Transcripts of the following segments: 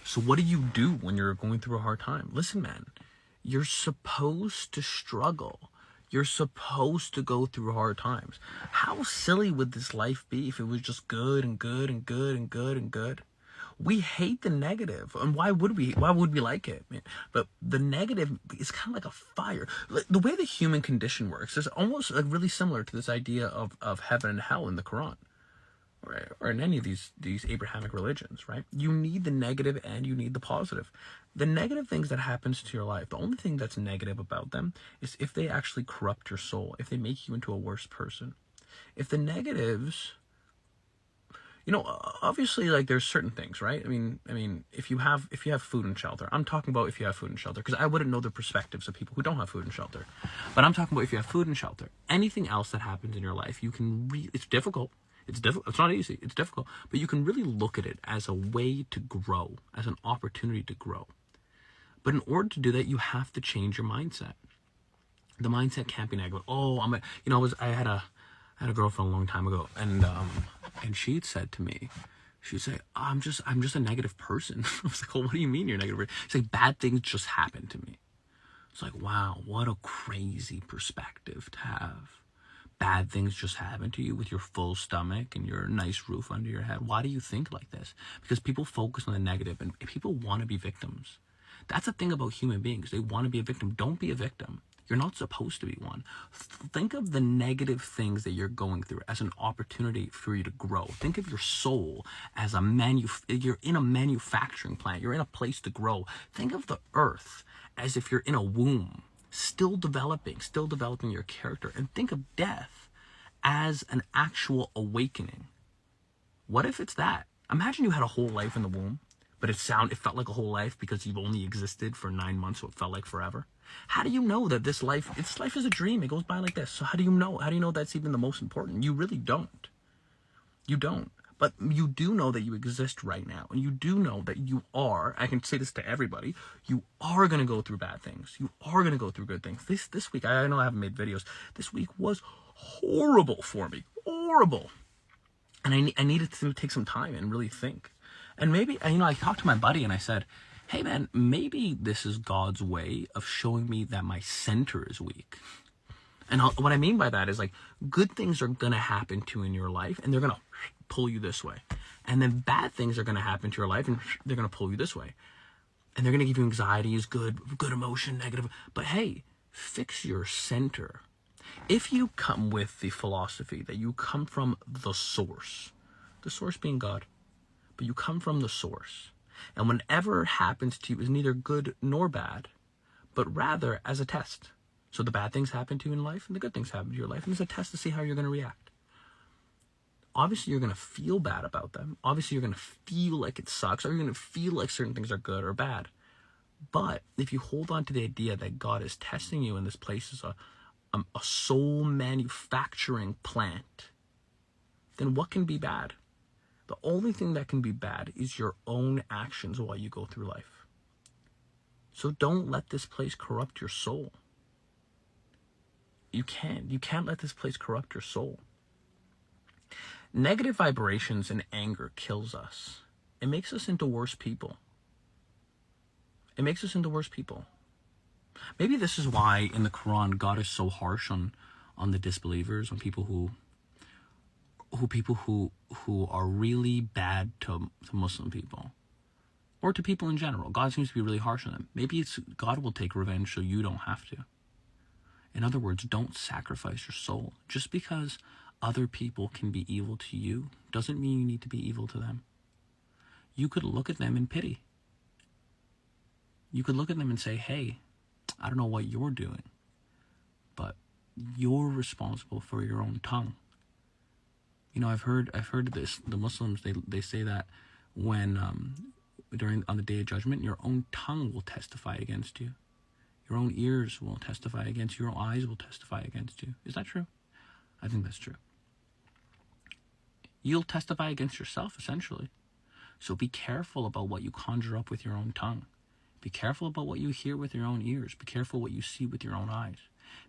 So what do when you're going through a hard time? Listen, man, you're supposed to struggle. You're supposed to go through hard times. How silly would this life be if it was just good and good and good and good and good? We hate the negative, and why would we like it? But the negative is kind of like a fire. Like, the way the human condition works is almost like really similar to this idea of heaven and hell in the Quran, right? Or in any of these Abrahamic religions, right? You need the negative and you need the positive. The negative things that happens to your life, the only thing that's negative about them is if they actually corrupt your soul, if they make you into a worse person. If the negatives, obviously, like, there's certain things, right? I mean, if you have food and shelter, I'm talking about if you have food and shelter, because I wouldn't know the perspectives of people who don't have food and shelter. But I'm talking about if you have food and shelter. Anything else that happens in your life, you can it's difficult. It's difficult. It's not easy. It's difficult. But you can really look at it as a way to grow, as an opportunity to grow. But in order to do that, you have to change your mindset. The mindset can't be negative. Oh, I had a girlfriend a long time ago, and she'd said to me, she'd say, I'm just a negative person. I was like, well, what do you mean you're a negative person? She's like, bad things just happen to me. It's like, wow, what a crazy perspective to have. Bad things just happen to you with your full stomach and your nice roof under your head. Why do you think like this? Because people focus on the negative, and people want to be victims. That's the thing about human beings. They want to be a victim. Don't be a victim. You're not supposed to be one. Think of the negative things that you're going through as an opportunity for you to grow. Think of your soul as you're in a manufacturing plant. You're in a place to grow. Think of the earth as if you're in a womb, still developing your character. And think of death as an actual awakening. What if it's that? Imagine you had a whole life in the womb, but it felt like a whole life because you've only existed for 9 months, so it felt like forever. How do you know that this life is a dream? It goes by like this. So how do you know that's even the most important? You really don't. You don't. But you do know that you exist right now. And you do know that you are, I can say this to everybody, you are going to go through bad things. You are going to go through good things. This week, I know I haven't made videos. This week was horrible for me. Horrible. And I needed to take some time and really think. And maybe, I talked to my buddy and I said, hey man, maybe this is God's way of showing me that my center is weak. And what I mean by that is, like, good things are going to happen to you in your life, and they're going to pull you this way. And then bad things are going to happen to your life, and they're going to pull you this way. And they're going to give you anxieties, good emotion, negative. But hey, fix your center. If you come with the philosophy that you come from the source being God, but you come from the source, and whenever it happens to you is neither good nor bad, but rather as a test. So the bad things happen to you in life, and the good things happen to your life, and it's a test to see how you're going to react. Obviously, you're going to feel bad about them. Obviously, you're going to feel like it sucks, or you're going to feel like certain things are good or bad. But if you hold on to the idea that God is testing you, and this place is a soul manufacturing plant, then what can be bad? The only thing that can be bad is your own actions while you go through life. So don't let this place corrupt your soul. You can't let this place corrupt your soul. Negative vibrations and anger kills us. It makes us into worse people. Maybe this is why in the Quran God is so harsh on the disbelievers, on people who are really bad to Muslim people, or to people in general. God seems to be really harsh on them. Maybe it's God will take revenge so you don't have to. In other words, don't sacrifice your soul. Just because other people can be evil to you doesn't mean you need to be evil to them. You could look at them in pity. You could look at them and say, hey, I don't know what you're doing, but you're responsible for your own tongue. I've heard this. The Muslims, they say that when on the Day of Judgment, your own tongue will testify against you. Your own ears will testify against you. Your own eyes will testify against you. Is that true? I think that's true. You'll testify against yourself, essentially. So be careful about what you conjure up with your own tongue. Be careful about what you hear with your own ears. Be careful what you see with your own eyes.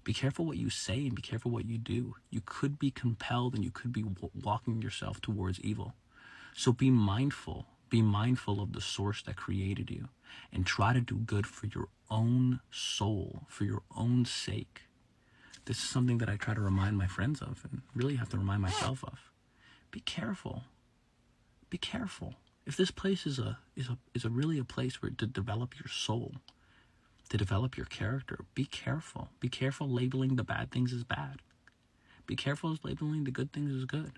Be careful what you say, and be careful what you do. You could be compelled, and you could be walking yourself towards evil. So be mindful. Be mindful of the source that created you and try to do good for your own soul, for your own sake. This is something that I try to remind my friends of and really have to remind myself of. Be careful. Be careful. If this place is really a place where to develop your soul, to develop your character, be careful. Be careful labeling the bad things as bad. Be careful as labeling the good things as good.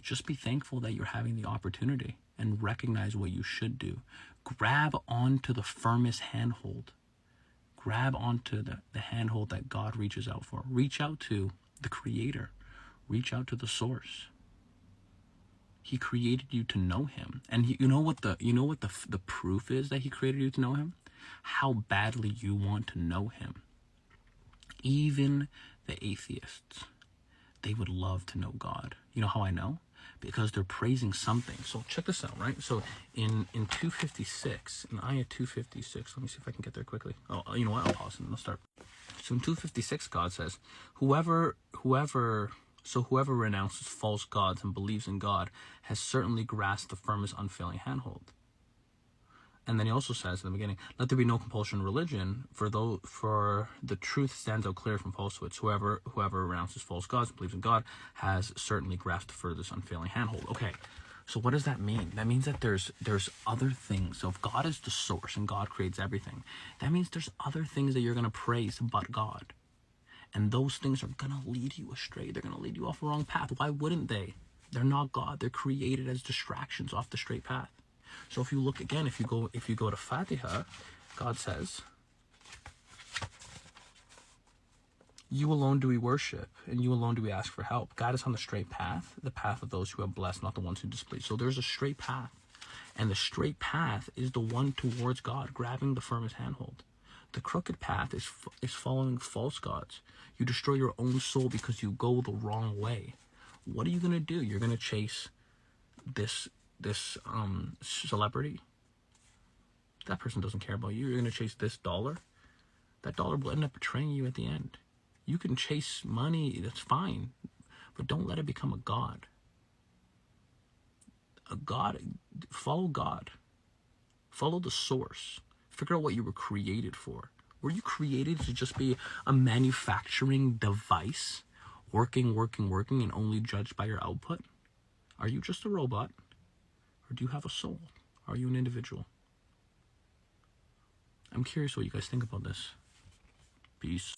Just be thankful that you're having the opportunity and recognize what you should do. Grab onto the firmest handhold. Grab onto the handhold that God reaches out for. Reach out to the Creator. Reach out to the source. He created you to know him. And you know what the proof is that he created you to know him? How badly you want to know him. Even the atheists, they would love to know God. You know how I know? Because they're praising something. So check this out, right? So in 256, in Ayah 256, let me see if I can get there quickly. Oh, you know what? I'll pause and I'll start. So in 256, God says, whoever renounces false gods and believes in God has certainly grasped the firmest unfailing handhold. And then he also says in the beginning, let there be no compulsion in religion, for the truth stands out clear from falsehoods. Whoever renounces false gods and believes in God has certainly grasped the furthest unfailing handhold. Okay, so what does that mean? That means that there's other things. So if God is the source and God creates everything, that means there's other things that you're going to praise but God. And those things are going to lead you astray. They're going to lead you off the wrong path. Why wouldn't they? They're not God. They're created as distractions off the straight path. So if you look again, if you go to Fatiha, God says, you alone do we worship, and you alone do we ask for help. God is on the straight path, the path of those who are blessed, not the ones who displease. So there's a straight path. And the straight path is the one towards God, grabbing the firmest handhold. The crooked path is following false gods. You destroy your own soul because you go the wrong way. What are you going to do? You're going to chase this celebrity. That person doesn't care about you. You're going to chase this dollar. That dollar will end up betraying you at the end. You can chase money, that's fine, but don't let it become a god. Follow God. Follow the source. Figure out what you were created for. Were you created to just be a manufacturing device, working, and only judged by your output? Are you just a robot? Or do you have a soul? Are you an individual? I'm curious what you guys think about this. Peace.